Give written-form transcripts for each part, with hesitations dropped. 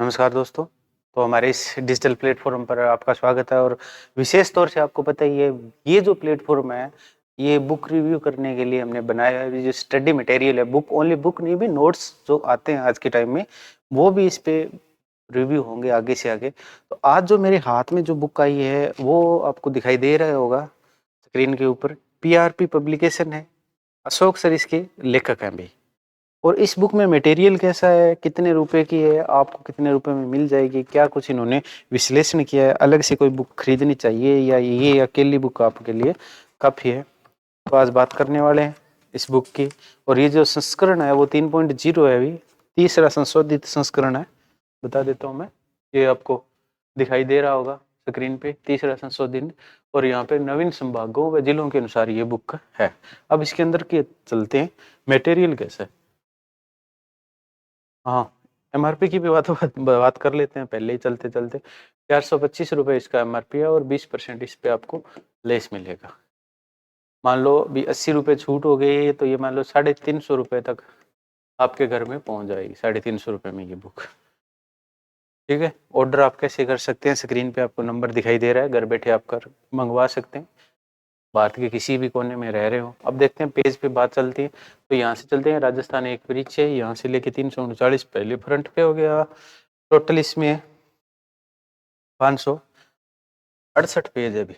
नमस्कार दोस्तों। तो हमारे इस डिजिटल प्लेटफॉर्म पर आपका स्वागत है और विशेष तौर से आपको पता ही है, ये जो प्लेटफॉर्म है ये बुक रिव्यू करने के लिए हमने बनाया है। ये जो स्टडी मटेरियल है, बुक ओनली बुक नहीं भी, नोट्स जो आते हैं आज के टाइम में वो भी इस पे रिव्यू होंगे आगे से आगे। तो आज जो मेरे हाथ में जो बुक आई है वो आपको दिखाई दे रहा होगा स्क्रीन के ऊपर। पीआरपी पब्लिकेशन है, अशोक सर इसके लेखक हैं भी। और इस बुक में मटेरियल कैसा है, कितने रुपए की है, आपको कितने रुपए में मिल जाएगी, क्या कुछ इन्होंने विश्लेषण किया है, अलग से कोई बुक खरीदनी चाहिए या ये अकेली बुक आपके लिए काफ़ी है। तो आज बात करने वाले हैं इस बुक की। और ये जो संस्करण है वो 3.0 है, अभी तीसरा संशोधित संस्करण है। बता देता हूँ मैं, ये आपको दिखाई दे रहा होगा स्क्रीन पे, तीसरा संशोधित। और यहाँ पे नवीन संभागों व जिलों के अनुसार ये बुक है। अब इसके अंदर के चलते हैं, मटेरियल कैसा है। हाँ, एमआरपी की भी बात कर लेते हैं पहले ही चलते चलते। 425 रुपये इसका एमआरपी है और 20% इस पे आपको लेस मिलेगा। मान लो भी 80 रुपये छूट हो गई तो ये मान लो 350 रुपये तक आपके घर में पहुंच जाएगी, 350 रुपये में ये बुक। ठीक है, ऑर्डर आप कैसे कर सकते हैं, स्क्रीन पे आपको नंबर दिखाई दे रहा है, घर बैठे आप कर मंगवा सकते हैं, भारत के किसी भी कोने में रह रहे हो। अब देखते हैं पेज पे बात चलती है, तो यहाँ से चलते हैं। राजस्थान एक ब्रिज है, यहाँ से लेके 339 पहले फ्रंट पे हो गया। टोटल इसमें 568 पेज है अभी।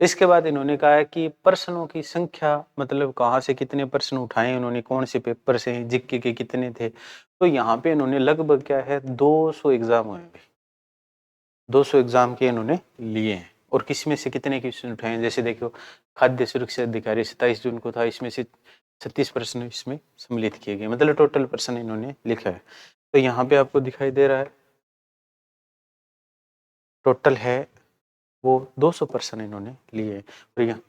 इसके बाद इन्होंने कहा है कि प्रश्नों की संख्या, मतलब कहाँ से कितने प्रश्न उठाए उन्होंने, कौन से पेपर से, जीके के कितने थे। तो यहाँ पे इन्होंने लगभग क्या है 200 एग्जाम हुए अभी, 200 एग्जाम के इन्होंने लिए हैं। और किसमें से कितने क्वेश्चन उठाए, जैसे देखो खाद्य सुरक्षा अधिकारी 27 जून को था, इसमें से 36 प्रश्न इसमें सम्मिलित किए गए, मतलब टोटल प्रश्न इन्होंने लिखा है। तो यहाँ पे आपको दिखाई दे रहा है टोटल है वो 200 प्रश्न इन्होंने लिए। और यहाँ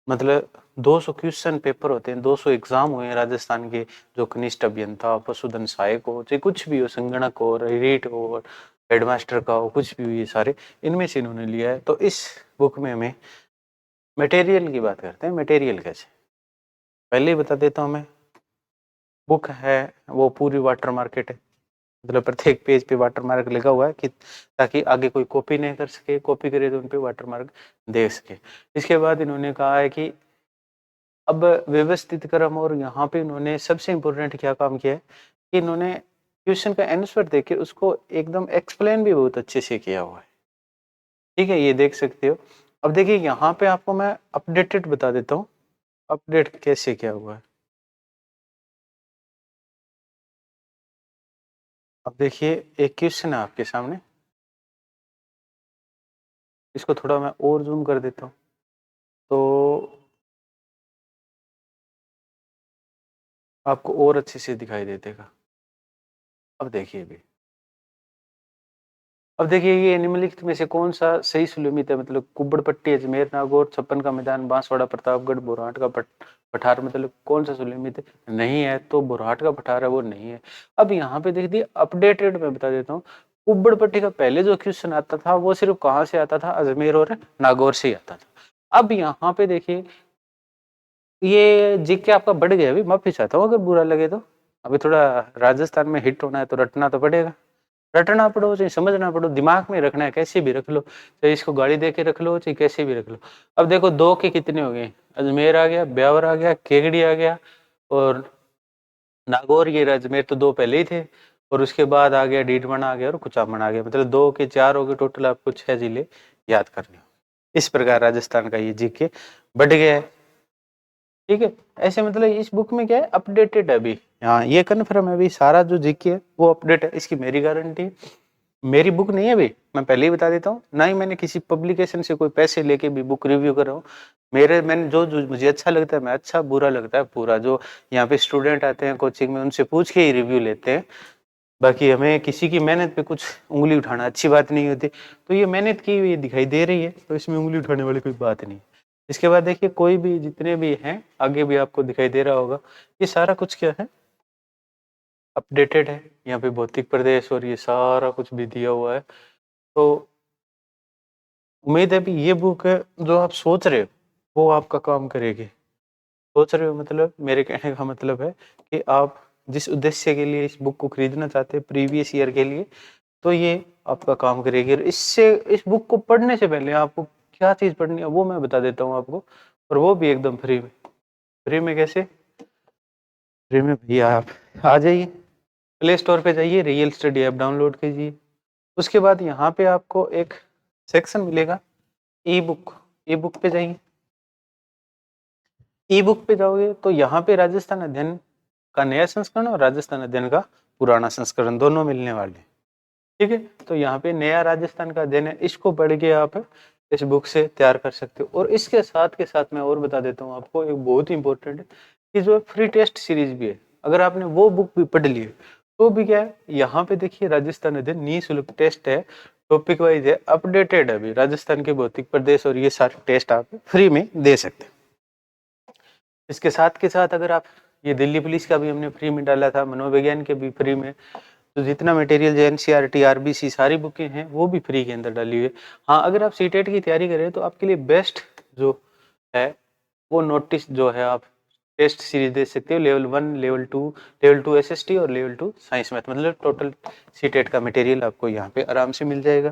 मतलब 200 क्वेश्चन पेपर होते हैं, 200 एग्जाम हुए हैं राजस्थान के, जो कनिष्ठ अभियंता, पशुधन सहायक हो, चाहे कुछ भी हो, संगणक हो, रीट हो, हेडमास्टर का हो, कुछ भी हो, ये सारे इनमें से इन्होंने लिया है। तो इस बुक में हमें मटेरियल की बात करते हैं। मटेरियल कैसे, पहले ही बता देता हूँ मैं। बुक है वो पूरी वाटर मार्केट है, मतलब प्रत्येक पेज पे वाटर मार्क लगा हुआ है कि ताकि आगे कोई कॉपी नहीं कर सके, कॉपी करे तो उन पे वाटर मार्क दे सके। इसके बाद इन्होंने कहा है कि अब व्यवस्थित क्रम, और यहाँ पे इन्होंने सबसे इम्पोर्टेंट क्या काम किया है कि इन्होंने क्वेश्चन का आंसर देके उसको एकदम एक्सप्लेन भी बहुत अच्छे से किया हुआ है। ठीक है, ये देख सकते हो। अब देखिए यहाँ पे आपको मैं अपडेटेड बता देता हूँ, अपडेट कैसे क्या हुआ है। अब देखिए एक क्वेश्चन है आपके सामने, इसको थोड़ा मैं और जूम कर देता हूँ तो आपको और अच्छे से दिखाई दे देगा। अब देखिए भी, अब देखिए ये निम्नलिखित में से कौन सा सही सुलमित है, मतलब कुब्बड़ पट्टी, अजमेर, नागौर, छप्पन का मैदान, बांसवाड़ा, प्रतापगढ़, बोरहाट का पठार, मतलब कौन सा सुलमित है, नहीं है तो बोरहाट का पठार है वो नहीं है। अब यहाँ पे देख दिए अपडेटेड में बता देता हूँ, कुब्बड़ पट्टी का पहले जो क्वेश्चन आता था वो सिर्फ कहाँ से आता था, अजमेर और नागौर से ही आता था। अब यहाँ पे देखिए ये जीके आपका बढ़ गया, अभी माफी चाहता हूँ अगर बुरा लगे तो। अभी थोड़ा राजस्थान में हिट होना है तो रटना तो पड़ेगा, रटना पड़ो चाहे समझना पड़ो, दिमाग में रखना है, कैसे भी रख लो, चाहे इसको गाड़ी दे के रख लो, चाहे कैसे भी रख लो। अब देखो दो के कितने हो गए, अजमेर आ गया, ब्यावर आ गया, केगड़ी आ गया और नागौर। ये अजमेर तो दो पहले ही थे, और उसके बाद आ गया डीडमन आ गया और कुचामन आ गया, मतलब दो के चार हो गए, टोटल आपको 6 जिले याद करने हो। इस प्रकार राजस्थान का ये जीके बढ़ गया है। ठीक है, ऐसे मतलब इस बुक में क्या है, अपडेटेड है अभी। हाँ ये कन्फर्म है, अभी सारा जो जीके है वो अपडेट है, इसकी मेरी गारंटी है। मेरी बुक नहीं है अभी, मैं पहले ही बता देता हूँ, ना ही मैंने किसी पब्लिकेशन से कोई पैसे लेके भी बुक रिव्यू कर रहा हूँ। मैंने जो मुझे अच्छा लगता है मैं अच्छा, बुरा लगता है पूरा, जो यहाँ पे स्टूडेंट आते हैं कोचिंग में उनसे पूछ के ही रिव्यू लेते हैं। बाकी हमें किसी की मेहनत पे कुछ उंगली उठाना अच्छी बात नहीं होती, तो ये मेहनत की हुई दिखाई दे रही है तो इसमें उंगली उठाने वाली कोई बात नहीं। इसके बाद देखिए कोई भी जितने भी हैं आगे भी आपको दिखाई दे रहा होगा, ये सारा कुछ क्या है, अपडेटेड है। यहाँ पे भौतिक प्रदेश और ये सारा कुछ भी दिया हुआ है। तो उम्मीद है भी ये बुक है जो आप सोच रहे हो वो आपका काम करेगी। सोच रहे हो मतलब मेरे कहने का मतलब है कि आप जिस उद्देश्य के लिए इस बुक को खरीदना चाहते हैं प्रीवियस ईयर के लिए, तो ये आपका काम करेगी। और इससे इस बुक को पढ़ने से पहले आपको क्या चीज़ पढ़नी है वो मैं बता देता हूँ आपको, और वो भी एकदम फ्री में। फ्री में कैसे? फ्री में भैया आप आ जाइए, प्ले स्टोर पे जाइए, रियल स्टडी ऐप डाउनलोड कीजिए। उसके बाद यहाँ पे आपको एक सेक्शन मिलेगा ई बुक। ई बुक पे जाइए। ई बुक पे जाओगे तो यहाँ पे राजस्थान अध्ययन का नया संस्करण और राजस्थान अध्ययन का पुराना संस्करण दोनों मिलने वाले। ठीक है, तो यहाँ पे नया राजस्थान का अध्ययन है, इसको पढ़ के आप इस बुक से तैयार कर सकते हो। और इसके साथ के साथ मैं और बता देता हूँ आपको, एक बहुत ही इंपॉर्टेंट है कि जो फ्री टेस्ट सीरीज भी है, अगर आपने वो बुक भी पढ़ ली है तो भी क्या है, यहाँ पे देखिए राजस्थान अध्ययन निःशुल्क टेस्ट है, टॉपिक वाइज है, अपडेटेड है अभी राजस्थान के भौतिक प्रदेश, और ये सारे टेस्ट आप फ्री में दे सकते हैं। इसके साथ के साथ अगर आप, ये दिल्ली पुलिस का भी हमने फ्री में डाला था, मनोविज्ञान के भी फ्री में, तो जितना मटेरियल जो एनसीईआरटी आरबीसी सारी बुकें हैं वो भी फ्री के अंदर डाली हुई है। हाँ, अगर आप सीटेट की तैयारी करें तो आपके लिए बेस्ट जो है वो नोटिस जो है, आप टेस्ट सीरीज दे सकते हो, लेवल 1, लेवल 2 एसएसटी और लेवल 2 साइंस मैथ, मतलब टोटल सीटेट का मटेरियल आपको यहाँ पे आराम से मिल जाएगा।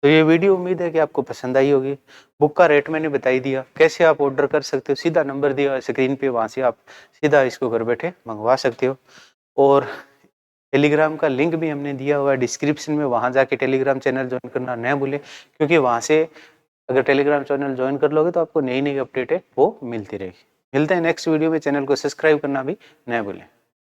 तो ये वीडियो उम्मीद है कि आपको पसंद आई होगी। बुक का रेट मैंने बता ही दिया, कैसे आप ऑर्डर कर सकते हो, सीधा नंबर दिया स्क्रीन पे, वहाँ से आप सीधा इसको घर बैठे मंगवा सकते हो। और टेलीग्राम का लिंक भी हमने दिया हुआ है डिस्क्रिप्शन में, वहाँ जाके टेलीग्राम चैनल ज्वाइन करना न भूलें, क्योंकि वहाँ से अगर टेलीग्राम चैनल ज्वाइन कर लोगे तो आपको नई नई अपडेट है वो मिलती रहेगी। मिलते हैं नेक्स्ट वीडियो में, चैनल को सब्सक्राइब करना भी न भूलें।